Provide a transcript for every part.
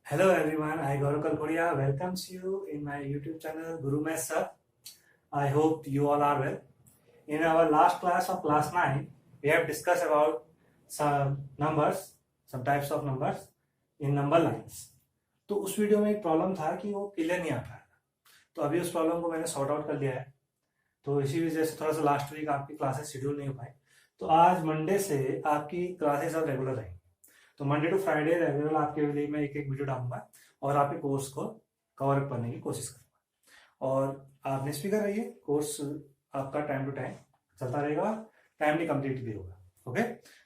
Hello everyone, I Gaurav Kalkodia welcomes you in my YouTube channel Guru Math Sir. I hope you all are well. In our last class of class 9, we have discussed about some numbers, some types of numbers in number lines. तो उस video में एक problem था कि वो clear नहीं आ रहा था, तो अभी उस प्रॉब्लम को मैंने सॉर्ट आउट कर लिया है। तो इसी वजह से थोड़ा सा लास्ट वीक आपकी क्लासेस शेड्यूल नहीं हो पाई, तो आज मंडे से आपकी क्लासेस अब रेगुलर रहेंगी। तो मंडे टू फ्राइडे रेगुलर आपके लिए मैं एक एक वीडियो डालूंगा और आपके कोर्स को कवर अप करने की कोशिश करूंगा। और आप निश्चित रहिए, कोर्स आपका टाइम टू टाइम चलता रहेगा, टाइमली कंप्लीट भी होगा। Okay,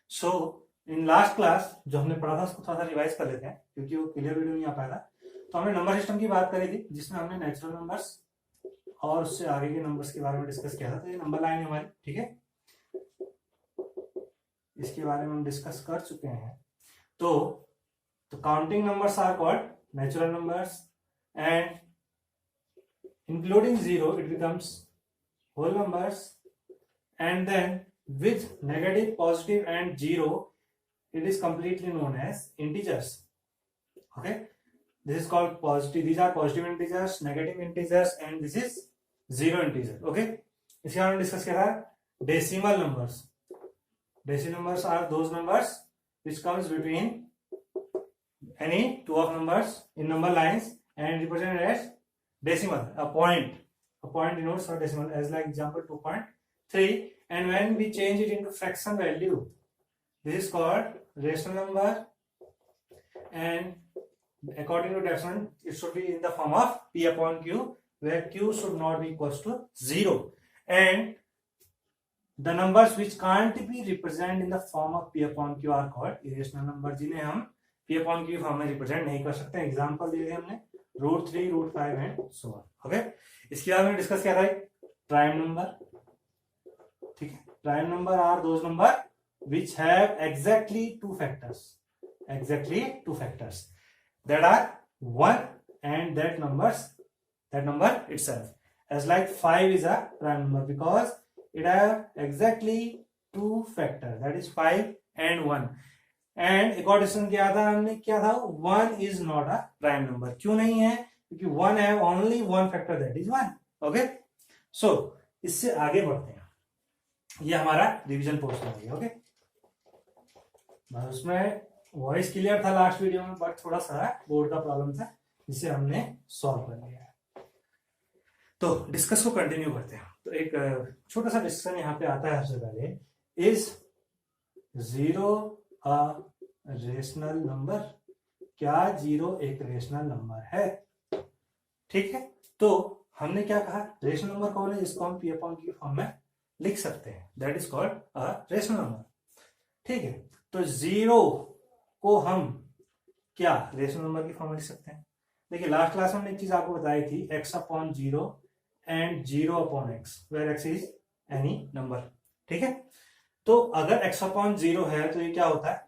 so in last class जो हमने पढ़ा था उसको थोड़ा सा रिवाइज कर लेते हैं, क्योंकि वो क्लियर वीडियो नहीं आ पाया था। तो हमने नंबर सिस्टम की बात करी थी, जिसमें हमने नेचुरल नंबर्स और उससे आगे के नंबर्स के बारे में डिस्कस किया था। तो ये नंबर लाइन है हमारी, ठीक है, इसके बारे में हम डिस्कस कर चुके हैं। तो counting numbers are called natural numbers, and including 0 it becomes whole numbers, and then with negative, positive and 0 it is completely known as integers. Okay, this is called positive, these are positive integers, negative integers, and this is zero integer. Okay, इसके बारे में discuss किया था। Decimal numbers, decimal numbers are those numbers which comes between any two of numbers in number lines and represented as decimal. A point denotes a decimal, as like example 2.3, and when we change it into fraction value, this is called rational number, and according to definition it should be in the form of p upon q, where q should not be equals to 0, and the numbers which can't be represented in the form of p upon q are called irrational number, जिन्हें हम p upon q form में represent नहीं कर सकते। Example दिए हमने √3, √5 and so on. Okay, इसके बाद में डिस्कस किया था प्राइम नंबर, ठीक है। Prime number are those number which have exactly two factors that are 1 and that number itself, as like 5 is a prime number because it have exactly two factors, that is 5 and 1, and एक और discussion किया था हमने, क्या था, 1 is not a prime number. क्यों नहीं है? क्योंकि 1 have only one factor, that is 1। Okay, so इससे आगे बढ़ते हैं, ये हमारा रिवीजन पोर्शन है। ओके, उसमें वॉइस क्लियर था लास्ट वीडियो में, बट थोड़ा सा बोर्ड का प्रॉब्लम था, जिसे हमने सॉल्व कर लिया है। तो डिस्कस को कंटिन्यू करते हैं। तो एक छोटा सा डिस्कशन यहाँ पे आता है सबसे पहले, इज 0 अ रेशनल नंबर? क्या 0 एक रेशनल नंबर है? ठीक है, तो हमने क्या कहा, रेशनल नंबर कौन है जिसको हम p अपॉन q फॉर्म में लिख सकते हैं, that is called a rational number. ठीक है, तो 0 को हम क्या रेशनल नंबर की फॉर्म में लिख सकते हैं? देखिए, लास्ट क्लास में हमने एक चीज आपको बताई थी, x upon 0 and 0 upon x, where x is any number. ठीक है, तो अगर x अपॉन 0 है तो ये क्या होता है,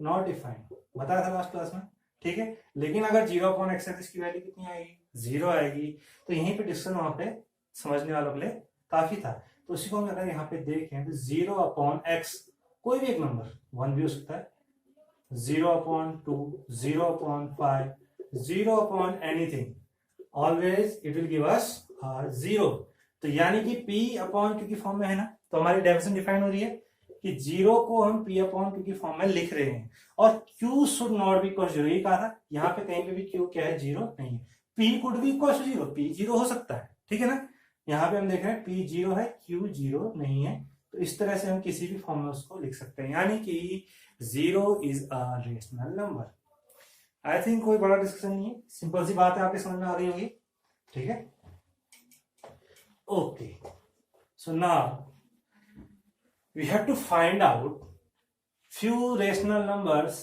नॉट डिफाइंड, बताया था लास्ट क्लास में। ठीक है, लेकिन अगर 0 अपॉन x है तो इसकी वैल्यू कितनी आएगी, 0 आएगी। तो यहीं पे डिस्कशन वहां पे समझने वालों के लिए काफी था। तो उसी को हम अगर यहाँ पे देखें तो 0 अपॉन x, कोई भी एक नंबर 1 भी हो सकता है, 0 upon 2, 0 upon 5, 0 upon anything, always it will give us 0। तो यानी कि p अपॉन q की फॉर्म में है ना, तो हमारी डेफिनेशन डिफाइन हो रही है कि 0 को हम p अपॉन q की फॉर्म में लिख रहे हैं, और q should not be equal 0, ये कहा था। यहाँ पे कहीं पे भी q क्या है, 0 नहीं है। p could be equal 0, p 0 हो सकता है, ठीक है ना। यहाँ पे हम देख रहे हैं p 0 है, q 0 नहीं है, तो इस तरह से हम किसी भी फॉर्म में उसको लिख सकते हैं, यानी कि 0 is a rational number. I think कोई बड़ा डिस्कशन नहीं है, सिंपल सी बात है, आपके समझ में आ रही होगी। ठीक है, okay, so now we have to find out few rational numbers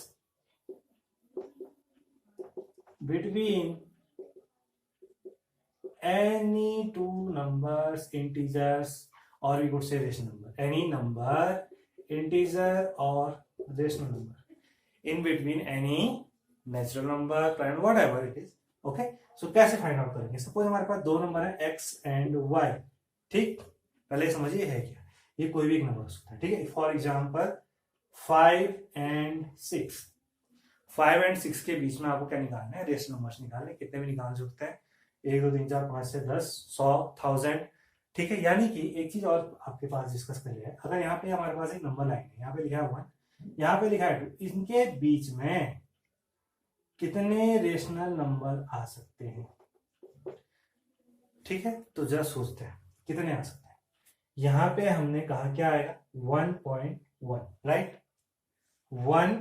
between any two numbers, integers, or we could say rational number, any number, integer or rational number, in between any natural number, prime, whatever it is. Okay, so कैसे find out करेंगे? Suppose हमारे पास दो number है x and y। ठीक, पहले समझिए है क्या, ये कोई भी एक नंबर हो सकता है। ठीक है, फॉर एग्जाम्पल 5 and 6, 5 एंड 6 के बीच में आपको क्या निकालना है, रेशनल नंबर्स निकालने, कितने भी निकाल सकते हैं, 1 2 3 4 5 6 10 100 1000, ठीक है। यानी कि एक चीज और आपके पास डिस्कस कर लिया है, अगर यहाँ पे हमारे पास एक नंबर लाइन है, यहाँ पे लिखा है 1, यहाँ पे लिखा है 2, इनके बीच में कितने रेशनल नंबर आ सकते हैं, ठीक है। तो जरा सोचते हैं कितने आ सकते हैं। यहाँ पे हमने कहा क्या आएगा 1.1, राइट, 1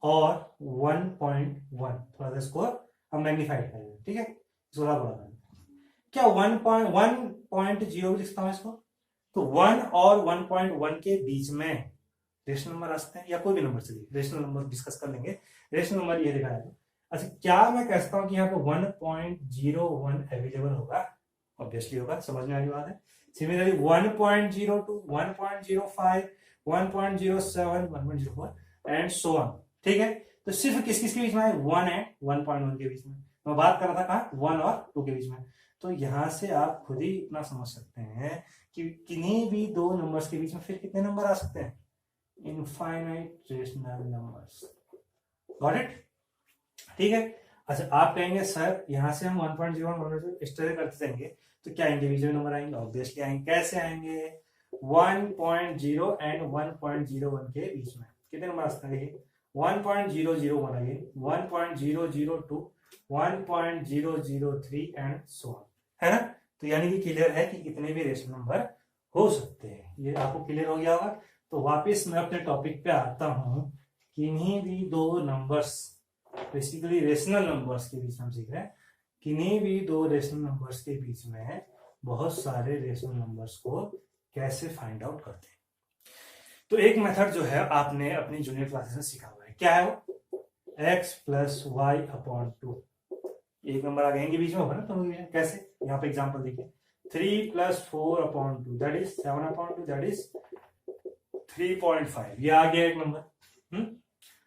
और 1.1, थोड़ा सा इसको हम मैग्नीफाइड करेंगे, ठीक है, थोड़ा बड़ा क्या 1.0 लिख सकता हूं इसको, तो 1 और 1.1 के बीच में रेशनल नंबर आ सकते हैं, या कोई भी नंबर चलिए, रेशनल नंबर डिस्कस कर लेंगे। रेशनल नंबर ये दिखाया है। अच्छा, क्या मैं कह सकता हूं कि यहाँ पे 1.01 अवेलेबल होगा, ऑब्वियसली होगा, समझ में आ रही बात है। सिमिलरली 1.02, 1.05, 1.07, 1.04 एंड सो ऑन, ठीक है। तो सिर्फ किस किस के बीच में है, 1 एंड 1.1 के बीच में। मैं बात कर रहा था कहाँ, 1 और 2 के बीच में। तो यहां से आप खुद ही इतना समझ सकते हैं कि किन्हीं भी दो नंबर्स के बीच में फिर कितने नंबर आ सकते हैं, infinite rational numbers, got it, ठीक है। अच्छा, आप कहेंगे सर यहाँ से हम 1.01 1.2 इस तरह करते जाएंगे तो क्या इनके बीच में नंबर आएंगे, ऑब्वियसली आएंगे। कैसे आएंगे, 1.0 एंड 1.01 के बीच में कितने नंबर आ सकते हैं, देखिए 1.001 अगेन, 1.002, 1.003 एंड सो ऑन, है ना। तो यानी कि क्लियर है कि कितने भी रेशनल नंबर हो सकते हैं, ये आपको क्लियर हो गया होगा। तो वापस मैं अपने टॉपिक पे आता हूं, किन्हीं भी दो नंबर्स, बेसिकली रेशनल नंबर्स के बीच में हम सीख रहे हैं, किन्हीं भी दो रेशनल नंबर्स के बीच में बहुत सारे रेशनल नंबर्स को कैसे फाइंड आउट करते हैं। तो एक मेथड जो है आपने अपनी जूनियर क्लासेस में सीखा हुआ है, क्या है वो, x प्लस वाई अपॉन 2, एक नंबर आ गए इनके बीच में होगा ना, तो कैसे, यहाँ पे एग्जांपल देखिए, 3 plus 4 upon 2 that is 7 upon 2 that is 3.5, ये आ गया एक नंबर।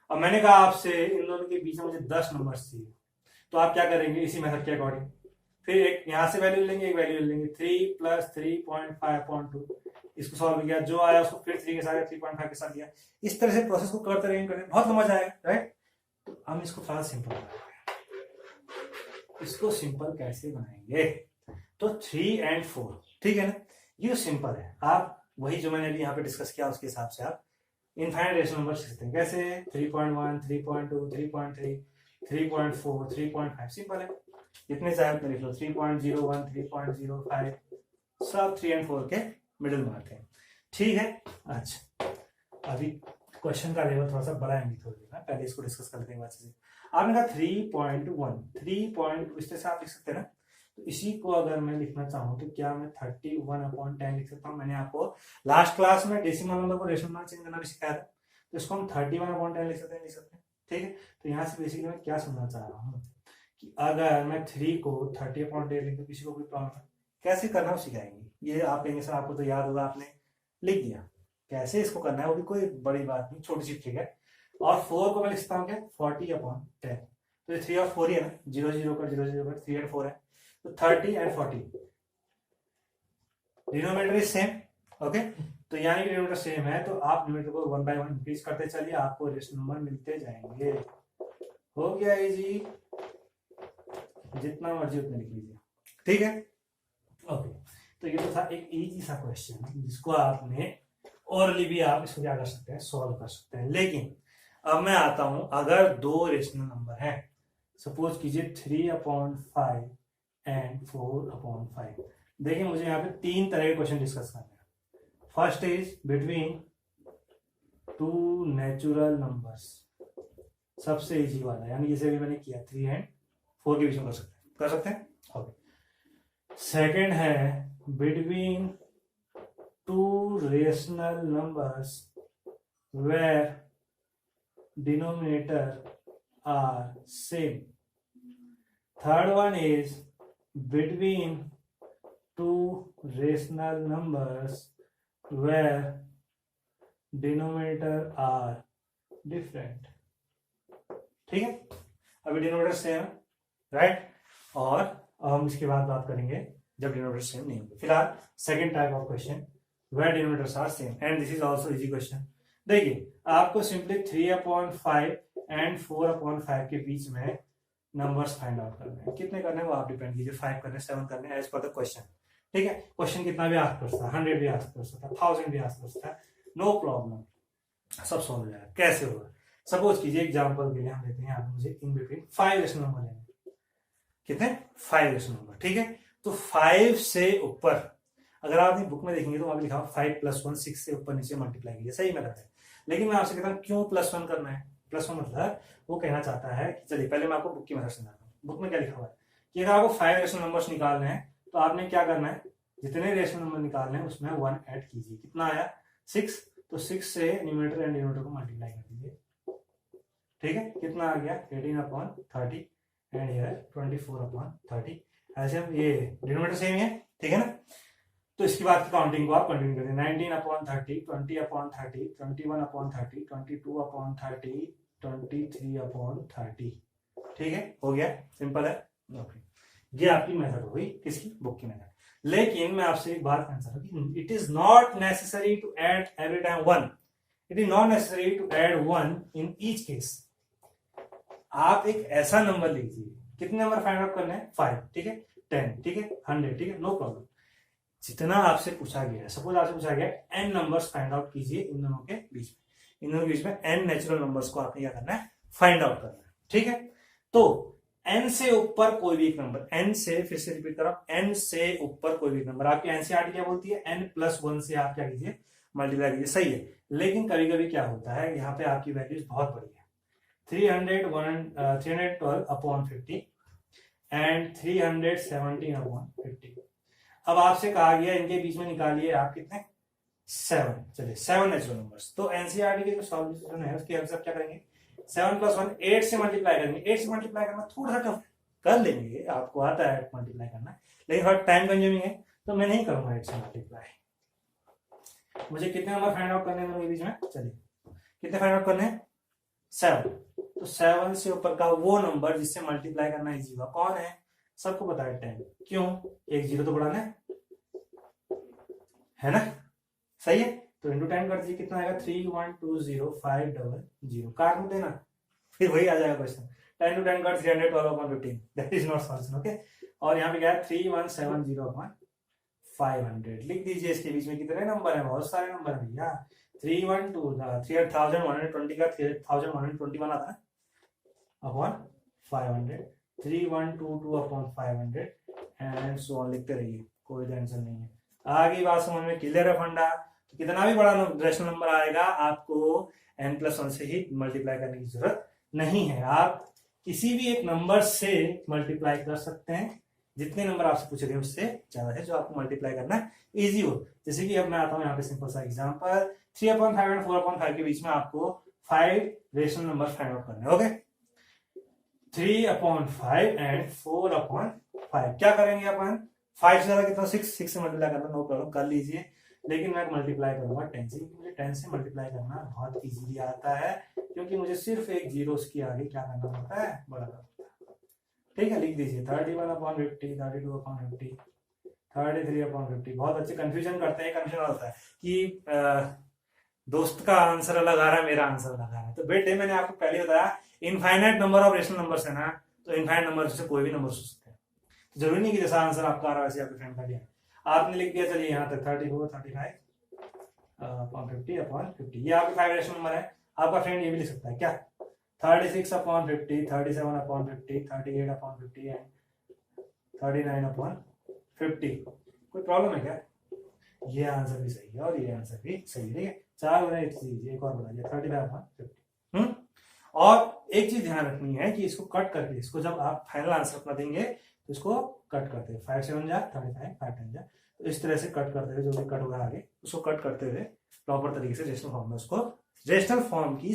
अब मैंने कहा आपसे इन दोनों के बीच में मुझे 10 नंबर चाहिए, तो आप क्या करेंगे, इसी मेथड के अकॉर्डिंग फिर एक यहां से वैल्यू लेंगे, एक वैल्यू लेंगे, 3 प्लस 3.5 अपॉन 2, इसको सॉल्व किया, जो आया उसको फिर 3 के साथ 3.5 के साथ किया, इस तरह से प्रोसेस को करते रहेंगे, बहुत मजा आएगा, राइट। तो हम इसको थोड़ा सिंपल बनाएंगे, इसको सिंपल कैसे बनाएंगे, तो 3 एंड 4, ठीक है ना, ये सिंपल है। आप वही जो मैंने अभी यहाँ पे डिस्कस किया उसके हिसाब से आप इनफाइनाइट रेशनल नंबर सीखते हैं, कैसे 3.1, 3.2, 3.3, 3.4, 3.5, सिंपल है, जितने चाहे उतने लिख लो, 3.01, 3.05, सब 3 एंड 4 के मिडिल में आते हैं, ठीक है। अच्छा, अभी क्वेश्चन का लेवल थोड़ा सा बढ़ाएंगे थोड़ी देर, पहले इसको डिस्कस कर लेते हैं बात से। आपने कहा 3.1, 3. इस तरह से आप लिख सकते हैं ना, तो इसी को अगर मैं लिखना चाहूँ तो क्या मैं 31/10 लिख सकता हूँ। मैंने आपको लास्ट क्लास में डेसिमल नंबर को रेशनल नंबर चेंज करना भी सिखाया था, तो इसको हम 31/10 लिख सकते हैं, ठीक है। तो यहाँ से बेसिकली मैं क्या सुनना चाह रहा हूँ कि अगर मैं 3 को 30/10 लिख दूं, किसी को कोई प्रॉब्लम है, कैसे करना सिखाएंगे, ये आप कहेंगे सर आपको तो याद होगा, आपने लिख दिया, कैसे इसको करना है वो भी कोई बड़ी बात नहीं, छोटी सी ट्रिक है। और 4 को मैं लिखता हूँ क्या, 40/10, तो 3 और 4 ही है ना, 0 0 कर 0 0 कर, 3 एंड 4 है, तो 30 and 40, denominator is same, okay. तो यानी कि डिनोमिनेटर सेम है, तो आप डिनोमिनेटर को 1 by 1 इंक्रीज करते चलिए, आपको रेशनल नंबर मिलते जाएंगे, हो गया इजी, जितना मर्जी उतना लिख लीजिए, ठीक है, ओके। तो ये तो था एक इजी सा क्वेश्चन, जिसको आपने ओरली भी आप इसको क्या कर सकते हैं, सॉल्व कर सकते हैं। लेकिन अब मैं आता हूं, अगर दो रेशनल नंबर है, सपोज कीजिए 3/5 एंड 4/5, देखिए मुझे यहाँ पे 3 तरह के क्वेश्चन डिस्कस करने हैं। First is between 2 natural numbers, सबसे इजी वाला, यानी जैसे भी मैंने किया 3 एंड 4 के बीच में कर सकते हैं, ओके। सेकेंड है between 2 rational numbers where denominator are same. Third one is between 2 rational numbers where denominator are different. ठीक है, अभी डिनोमिनेटर सेम है, राइट, और हम इसके बाद बात करेंगे जब डिनोमिनेटर सेम नहीं होंगे। फिलहाल second type of question where denominators are same, and this is also easy question. देखिए आपको सिंपली 3/5 एंड 4/5 के बीच में नंबर्स फाइंड आउट करने हैं। कितने करने हैं वो आप डिपेंड कीजिए, 5 करने 7 करने एज पर द क्वेश्चन। ठीक है, क्वेश्चन कितना भी आस्क कर सकता है, 100 भी आस्क कर सकता है, 1000 भी आस्क कर सकता है, नो प्रॉब्लम, सब सॉल्व हो जाएगा। कैसे होगा, सपोज कीजिए एग्जांपल के लिए हम लेते हैं यहाँ पे मुझे इन बिटवीन 5 रेशनल नंबर लेने, कितने 5 रेशनल नंबर। ठीक है, तो 5 से ऊपर अगर आप अपनी बुक में देखेंगे तो वहां पे लिखा 5 + 1 6 से ऊपर नीचे मल्टीप्लाई कीजिए, सही मेथड है। लेकिन मैं आपसे कहता हूँ क्यों +1 करना है। +1 मतलब वो कहना चाहता है कि चलिए पहले मैं आपको बुक की मेथड समझाता हूँ। बुक में क्या लिखा हुआ है कि अगर आपको 5 रेशनल नंबर्स निकालने हैं तो आपने क्या करना है, जितने रेशनल नंबर निकालने हैं उसमें 1 ऐड कीजिए। कितना आया 6, तो 6 से न्यूमरेटर एंड डिनोमिनेटर को मल्टीप्लाई कर दीजिए। ठीक है, कितना आ गया 18/30 एंड हियर 24/30। ऐसे हम ये डिनोमिनेटर सेम है, ठीक है ना। तो इसके बाद की काउंटिंग को आप कंटिन्यू करें, 19/30, 20/30, 21/30, 22/30, 23/30। ठीक है, हो गया, सिंपल है। ओके, ये आपकी मेथड हो गई, किसकी, बुक की मेथड। लेकिन मैं आपसे एक बात कहना चाहता हूँ कि it is not necessary to add every time 1, it is not necessary to add 1 in each case. आप एक ऐसा नंबर लीजिए, कितने नंबर फाइंड आउट करने हैं, 5, ठीक है, 10, ठीक है, 100, ठीक है, नो प्रॉब्लम। जितना आपसे पूछा गया है, सपोज आपसे पूछा गया n नंबर्स फाइंड आउट कीजिए इन दोनों के बीच में, इन दोनों के बीच में n नेचुरल नंबर्स को आपने क्या करना है, फाइंड आउट करना है। ठीक है, तो n से ऊपर कोई भी एक नंबर, n से, फिर से रिपीट करो, n से ऊपर कोई भी नंबर, आपकी एनसीईआरटी क्या बोलती है, n+1 से आप क्या कीजिए, मल्टीप्लाई कीजिए, सही है। लेकिन कभी कभी क्या होता है, यहाँ पे आपकी वैल्यूज बहुत बड़ी है, 312/50 एंड 317/50। अब आपसे कहा गया इनके बीच में निकालिए आप कितने, 7। चलिए 7 नेचुरल नंबर्स। तो एनसीईआरटी के जो सॉल्यूशन है उसके आंसर क्या करेंगे, 7 + 1 8 से मल्टीप्लाई करेंगे। 8 से मल्टीप्लाई करना थोड़ा सा टफ कर लेंगे, आपको आता है मल्टीप्लाई करना, लेकिन थोड़ा टाइम कंज्यूमिंग है, तो मैं नहीं करूंगा 8 से मल्टीप्लाई। मुझे कितने नंबर फाइंड आउट करने हैं बीच में, चलिए कितने फाइंड आउट करने हैं, 7। तो 7 से ऊपर का वो नंबर जिससे मल्टीप्लाई करना इजी होगा कौन है, सबको पता है 10। क्यों, एक 0 तो बढ़ाना है ना, सही है। तो इंटू 10 कर दीजिए, कितना आएगा 3120500, काट में देना, फिर वही आ जाएगा क्वेश्चन। 10 to 10 कर 312/15, that is not solution. Okay, और यहाँ पे क्या है 3170/500 लिख दीजिए। इसके बीच में कितने नंबर है, बहुत सारे नंबर है भैया, 312 3120 का 3121 आता है अपॉन 500, 3122/500 एंड सो ऑन, लिखते रहिए, कोई टेंशन नहीं है। आगे बात समझ में क्लियर है फंडा। तो कितना भी बड़ा रेशनल नंबर आएगा आपको n+1 से ही मल्टीप्लाई करने की जरूरत नहीं है, आप किसी भी एक नंबर से मल्टीप्लाई कर सकते हैं, जितने नंबर आपसे पूछे गए उससे ज्यादा है जो आपको मल्टीप्लाई करना इजी हो। जैसे कि अब मैं आता हूं यहाँ पे सिंपल सा एग्जांपल, 3/5 एंड 4/5 के बीच में आपको 5 रेशनल नंबर फाइंड आउट करने। ओके, 3/5 एंड 4/5 क्या करेंगे अपन, 5 से ज्यादा कितना, 6 से मल्टीप्लाई करना, नो प्रॉब्लम कर लीजिए। लेकिन मैं मल्टीप्लाई करूंगा 10 से, क्योंकि मुझे 10 से मल्टीप्लाई करना बहुत इजीली आता है, क्योंकि मुझे सिर्फ एक जीरो उसके आगे क्या करना होता है, बढ़ाना होता है। ठीक है, लिख दीजिए 31/50, 32/50, 33/50। बहुत अच्छे कंफ्यूजन करते हैं, कंफ्यूजन होता है कि दोस्त का आंसर अलग आ रहा है, मेरा आंसर अलग आ रहा है। तो बेटे मैंने आपको पहले बताया infinite number of rational numbers है ना, तो इनफाइनाइट नंबर से कोई भी नंबर सोच सकते हैं। तो जरूरी नहीं कि जैसा आंसर आपका आ रहा है वैसे आपके फ्रेंड का भी है। आपने लिख दिया, चलिए यहाँ तक 34, 35/50/50, ये आपके 5 रेशनल नंबर है। आपका फ्रेंड ये भी लिख सकता है क्या, 36/50, 37/50, 38/50 एंड 39/50। कोई प्रॉब्लम है क्या, ये आंसर भी सही है और ये आंसर भी सही है। ठीक है, 4 बना, एक और बना दिया 35/50। और एक चीज ध्यान रखनी है कि इसको कट करके, इसको जब आप फाइनल आंसर अपना देंगे तो इसको कट करते हैं, 5 7 जा 35, 5 10 जा, तो इस तरह से कट करते हुए जो भी कट होगा आगे उसको कट करते हुए प्रॉपर तरीके से रेशनल फॉर्म में उसको, रेशनल फॉर्म की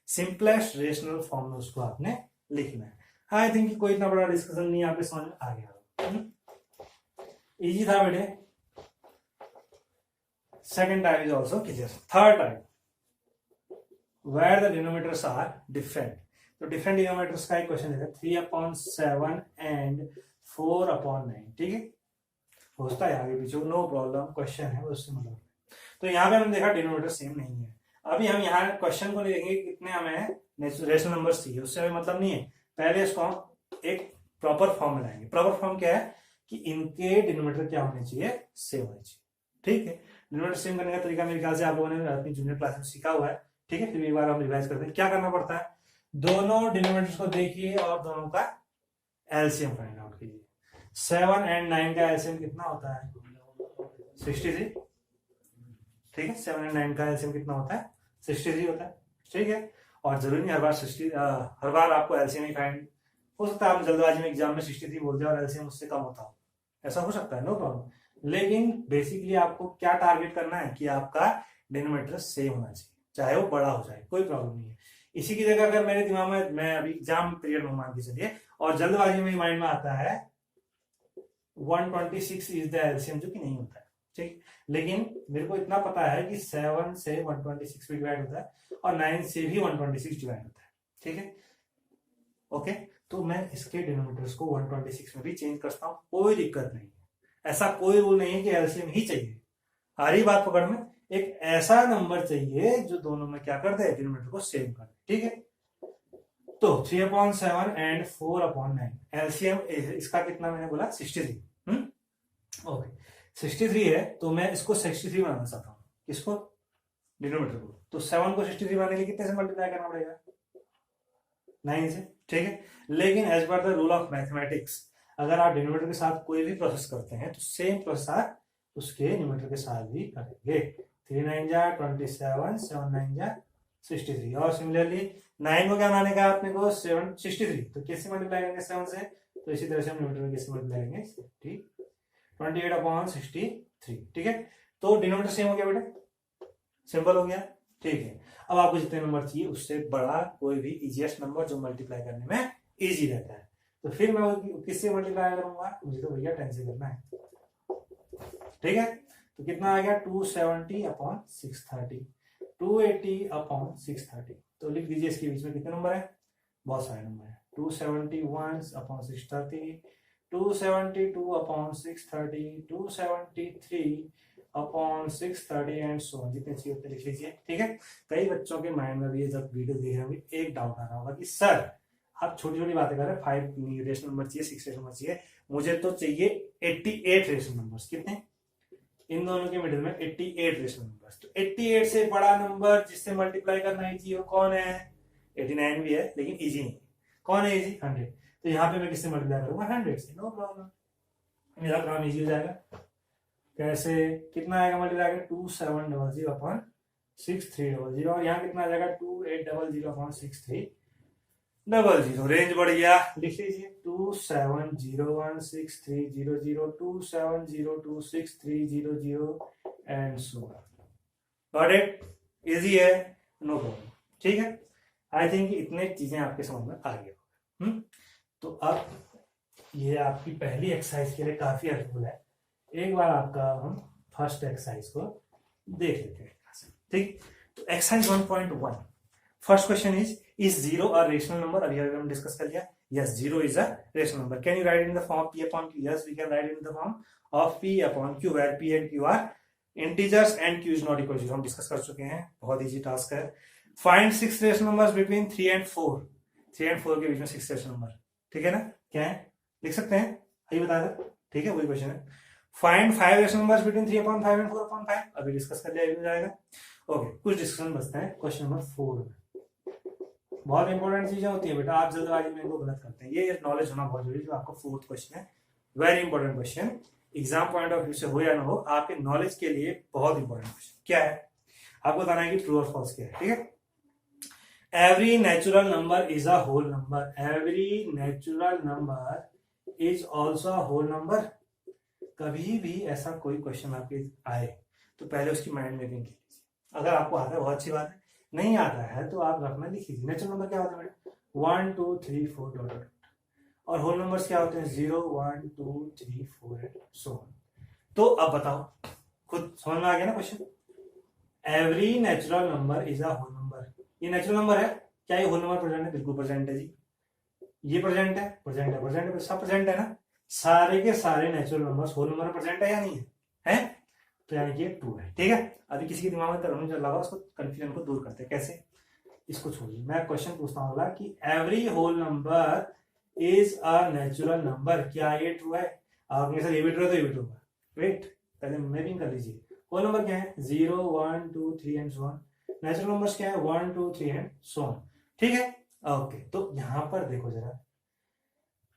सिंपलेस्ट रेशनल फॉर्म में उसको आपने लिखना है। आई थिंक कोई इतना बड़ा डिस्कशन नहीं, यहाँ पे समझ में आ गया, इजी था बेटे। Second type is also clear. Third type, where the denominators are different, तो डिफरेंट डिनोमिनेटर्स का एक क्वेश्चन है, 3/7 एंड 4/9। ठीक है, होता है आगे पीछे, नो प्रॉब्लम, क्वेश्चन है उससे मतलब। तो यहाँ पे हमने देखा डिनोमिनेटर सेम नहीं है। अभी हम यहाँ क्वेश्चन को देखेंगे कितने हमें रेशनल नंबर्स चाहिए, उससे हमें मतलब नहीं है। पहले इसको हम एक प्रॉपर फॉर्म में लाएंगे। प्रॉपर फॉर्म क्या है कि इनके डिनोमिनेटर क्या होने चाहिए, सेम होने चाहिए। ठीक है, डिनोमिनेटर सेम करने का तरीका मेरे ख्याल से आप लोगों ने अपनी जूनियर क्लास में सीखा हुआ है। ठीक है, फिर एक बार हम रिवाइज करते हैं। क्या करना पड़ता है, दोनों डिनोमिनेटर्स को देखिए और दोनों का एलसीएम फाइंड आउट कीजिए। 7 और 9 का एलसीएम कितना होता है, 63। ठीक है, 7 और 9 का एलसीएम कितना होता है, 63 होता है। ठीक है, और जरूरी नहीं हर बार आपको एलसीएम ही फाइंड, हो सकता है आप जल्दबाजी में एग्जाम में 63 बोल दिया और एलसीएम उससे कम होता हो, ऐसा हो सकता है, नो प्रॉब्लम। लेकिन बेसिकली आपको क्या टारगेट करना है कि आपका डिनोमिनेटर सेम होना चाहिए, चाहे वो बड़ा हो जाए, कोई प्रॉब्लम नहीं है। इसी की जगह अगर मेरे दिमाग में, मैं अभी एग्जाम पीरियड में मान के चलिए और जल्दबाजी में माइंड में आता है 126 इज द एलसीएम, जो कि नहीं होता है। ठीक, लेकिन मेरे को इतना पता है कि 7 से 126 भी डिवाइड होता है और 9 से भी 126 डिवाइड होता है। ठीक है, ओके, तो मैं इसके डिनोमिनेटर्स को 126 में भी चेंज करता हूं, कोई दिक्कत नहीं है। ऐसा कोई रूल नहीं है कि एलसीएम ही चाहिए। सारी बात पकड़ में, एक ऐसा नंबर चाहिए जो दोनों में क्या कर दे, डिनोमिनेटर को सेम कर दे। ठीक है, तो 3/7 एंड 4/9 एलसीएम इसका कितना मैंने बोला, 63। ओके, 63 है, तो मैं इसको 63 बनाना चाहता हूँ। किसको, डिनोमिनेटर को। तो 7 को 63 बनाने के लिए कितने से मल्टीप्लाई करना पड़ेगा, 9 से। ठीक है, लेकिन as per the rule of mathematics, अगर आप डिनोमिनेटर के साथ कोई भी प्रोसेस करते हैं तो सेम प्रोसेस आप उसके न्यूमरेटर के साथ भी करेंगे। 3 9 जा 27, 7 9 जा 63। और सिमिलरली 9 को क्या बनाने का आपने को 63, तो कैसे मल्टीप्लाई करेंगे 7 से, तो इसी तरह से हम न्यूमरेटर में कैसे मल्टीप्लाई करेंगे 28/63। ठीक है, तो डिनोमिनेटर सेम हो गया बेटा, सिंपल हो गया। ठीक है, अब आपको जितने नंबर चाहिए उससे बड़ा कोई भी इजीएस्ट नंबर जो मल्टीप्लाई करने में इजी रहता है, तो फिर मैं किससे मल्टीप्लाई करूंगा, मुझे तो भैया 10 से करना है। ठीक है, तो कितना आ गया 270/630, 280/630। तो लिख दीजिए इसके बीच में कितने नंबर है, बहुत सारे नंबर है। 271/630, 272/630, 273/630 एंड सो ऑन, जितने चाहिए उतने लिख लीजिए। ठीक है, कई बच्चों के माइंड में भी जब वीडियो देख रहे होंगे एक डाउट आ रहा होगा कि सर आप छोटी छोटी बातें कर रहे हैं, 5 रेशनल नंबर चाहिए, 6 रेशनल नंबर चाहिए, मुझे तो चाहिए 88 रेशनल नंबर्स। कितने, इन दोनों के मिडिल में 88 रेशनल नंबर्स। तो 88 से बड़ा नंबर जिससे मल्टीप्लाई करना इजी हो कौन है, 89 भी है लेकिन इजी नहीं। कौन है इजी, 100। तो यहाँ पे मैं किससे मल्टीप्लाई करूंगा, 100 से, नो प्रॉब्लम, मेरा काम इजी हो जाएगा। कैसे, कितना आएगा मल्टीप्लाई आएगा 2700/6300, और यहाँ कितना आ जाएगा 2800/6300। रेंज बढ़ गया, लिख लीजिए 27016300, 27026300 and so got it, easy है, नो प्रॉब्लम। ठीक है, आई थिंक इतने चीजें आपके समझ में आ गई। तो अब ये आपकी पहली एक्सरसाइज के लिए काफी हेल्पफुल है। एक बार आपका हम फर्स्ट एक्सरसाइज को देख लेते हैं। ठीक, तो exercise 1.1 first question is zero a rational number, अभी हम डिस्कस कर लिया। Yes, zero is a rational number. Can you write in the form p upon q? Yes, we can write in the form of p upon q where p and q are integers and q is not equal to 0। हम discuss कर चुके हैं, बहुत easy task है। Find 6 rational numbers between 3 and 4। 3 and 4 के बीच में 6 rational number. ठीक है ना, क्या है लिख सकते हैं, आइए बता दो। ठीक है, वही क्वेश्चन है। Find 5 rational numbers between 3/5 and 4/5। अभी डिस्कस कर लिया, जाएगा। ओके, कुछ डिस्कशन बचता है क्वेश्चन नंबर 4 में। बहुत इंपॉर्टेंट चीजें होती है बेटा, आप जल्दबाजी में इनको गलत करते हैं, ये नॉलेज होना बहुत जरूरी है। जो आपका 4th क्वेश्चन है, very important question, exam point of view से हो या ना हो, आपके नॉलेज के लिए बहुत इंपॉर्टेंट क्वेश्चन। क्या है, आपको बताना है कि ट्रू और फॉल्स क्या है। ठीक है, every natural number is a whole number. Every natural number is also a whole number. कभी भी ऐसा कोई क्वेश्चन आपके आए तो पहले उसकी माइंड मेकिंग कीजिए। अगर आपको आता है बहुत अच्छी बात है, नहीं आता है तो आप रखना लिख लीजिए। नेचुरल नंबर क्या होता है बेटा, 1 2 3 4 डॉट डॉट, और होल नंबर्स क्या होते हैं 0 1 2 3 4 एंड सो ऑन। तो अब बताओ, खुद समझ में आ गया ना question. Every natural number is a whole number. ये नेचुरल नंबर है, क्या ये होल नंबर प्रेजेंट है, बिल्कुल प्रेजेंट है जी। ये प्रेजेंट है, प्रेजेंट है, प्रेजेंट है, सब प्रेजेंट है ना। सारे के सारे natural numbers whole number present है या नहीं है, है? तो तो यानी कि 2 है। ठीक है, अभी किसी के दिमाग में तरंग लगा उसको कंफ्यूजन को दूर करते हैं कैसे, इसको छोड़िए। मैं क्वेश्चन पूछता हूँ कि every whole number is a natural number, क्या ये ट्रू है? आपने सर ये भी ट्रू है तो ये भी ट्रू है। वेट, पहले मैपिंग कर लीजिए। होल नंबर क्या है? 0 1 2 3 and so on. Natural numbers क्या है? 1 2 3 एंड सो ऑन। ठीक है, ओके। तो यहां पर देखो जरा,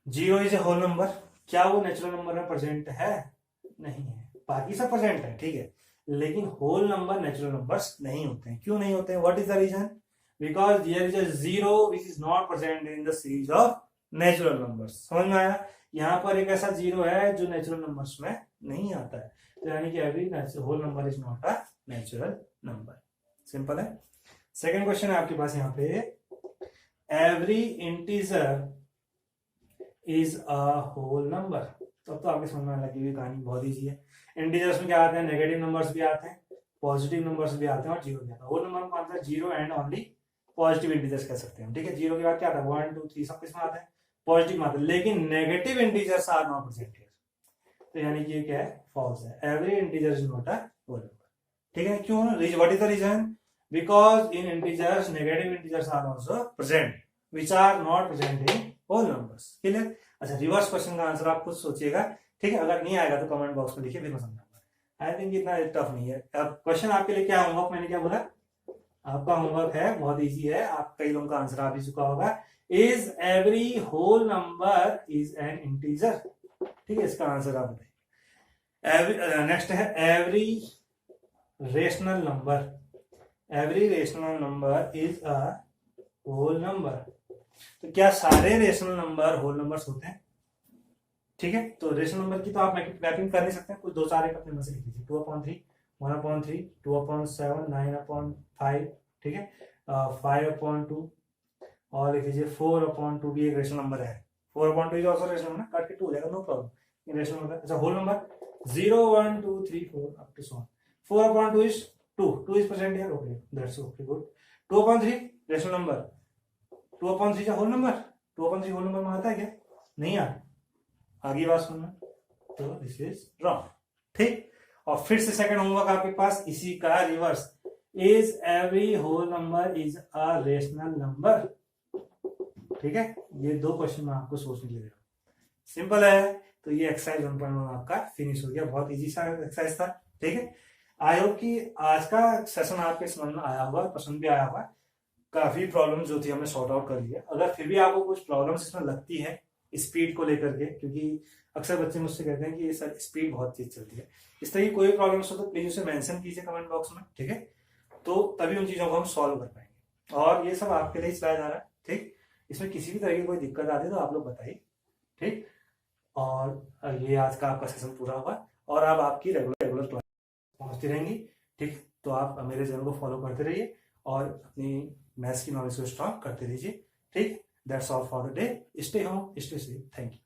0 इज ए होल नंबर, क्या वो नेचुरल नंबर में प्रेजेंट है? नहीं है। बाकी सब प्रेजेंट है, ठीक है, लेकिन होल नंबर नेचुरल नंबर्स नहीं होते हैं। क्यों नहीं होते हैं? What is the reason? Because there is a 0 which is not present in the series of natural numbers. समझ में आया? यहाँ पर एक ऐसा 0 है जो नेचुरल नंबर्स में नहीं आता है, तो यानी कि every whole number is not a natural number. Simple है। सेकंड क्वेश्चन है आपके पास यहाँ पे, every integer is a whole number. तो आपके समझ में आने लगी हुई कहानी बहुत ईजी है। इंटीजर्स में क्या आते हैं? नेगेटिव नंबर्स भी आते हैं, पॉजिटिव नंबर्स भी आते हैं और जीरो भी आता है। होल नंबर में आता है 0 एंड ओनली पॉजिटिव इंटीजर्स कह सकते हैं। ठीक है, 0 के बाद क्या आता है? 1 2 3 सब किसमें आता है? पॉजिटिव में आता है, लेकिन negative integers are not present here, तो यानी कि ये क्या है? फॉल्स है। Every integer is not a whole number. ठीक है, क्यों? What is the reason? Because in integers negative integers are also present which are not present in whole numbers. Clear? अच्छा, रिवर्स क्वेश्चन का आंसर आप खुद सोचिएगा। ठीक है, अगर नहीं आएगा तो कमेंट बॉक्स में लिखिए, फिर मैं समझाऊंगा। आई थिंक इतना टफ नहीं है। अब क्वेश्चन आपके लिए क्या होमवर्क, मैंने क्या बोला? आपका होमवर्क है, बहुत इजी है, आप कई लोगों का आंसर आ भी चुका होगा। Is every whole number is an integer? ठीक है, इसका आंसर आप बताइए। नेक्स्ट है every rational number, every rational number is a whole number. तो क्या सारे रेशनल नंबर होल नंबर्स होते हैं? ठीक है, तो रेशनल नंबर की तो आप मैपिंग कर नहीं सकते, कुछ दो चार एक अपने मन से लिख लीजिए। 2/3, 1/3, 2/7, 9/5, ठीक है, 5/2 और लिख लीजिए 4/2 भी एक रेशनल नंबर है। 4/2 इज ऑल्सो रेशनल नंबर, काट के 2 हो जाएगा, no problem, in rational number. अच्छा, whole number 0 1 2 3 4 up to so on. 4/2 is 2 is present here, okay, that's okay, good. 2/3 rational number, 2/3 is a whole number. 2/3 whole number में आता है क्या? नहीं आता। आगे बात सुनना, तो दिस इज रॉन्ग। ठीक, और फिर से सेकंड होमवर्क आपके पास इसी का reverse, is every whole number is a rational number. ठीक है, ये दो क्वेश्चन में आपको सोचने के लिए, सिंपल है। तो ये एक्सरसाइज 1.1 आपका फिनिश हो गया, बहुत इजी सा एक्सरसाइज था। ठीक है, आई होप कि आज का सेशन आपके समझ में आया होगा, पसंद भी आया होगा। काफी प्रॉब्लम जो थी हमने सॉर्ट आउट कर लिया। अगर फिर भी आपको कुछ प्रॉब्लम्स इसमें लगती है स्पीड को लेकर के, क्योंकि अक्सर बच्चे मुझसे कहते हैं कि ये सर स्पीड बहुत तेज चलती है, इस तरह की कोई प्रॉब्लम्स हो तो प्लीज उसे मेंशन कीजिए कमेंट बॉक्स में। ठीक है, तो तभी उन चीजों को हम सॉल्व कर पाएंगे, और ये सब आपके लिए चलाया जा रहा है। ठीक, इसमें किसी भी तरह की कोई दिक्कत आती है तो आप लोग बताइए। ठीक, और ये आज का आपका सेशन पूरा हुआ, और अब आपकी रेगुलर क्लास पहुंचती रहेंगी। ठीक, तो आप मेरे चैनल को फॉलो करते रहिए और अपनी मैथ्स की नॉलेज को स्ट्रॉन्ग करते रहिए। ठीक, that's all for the day. Stay home, stay safe, thank you.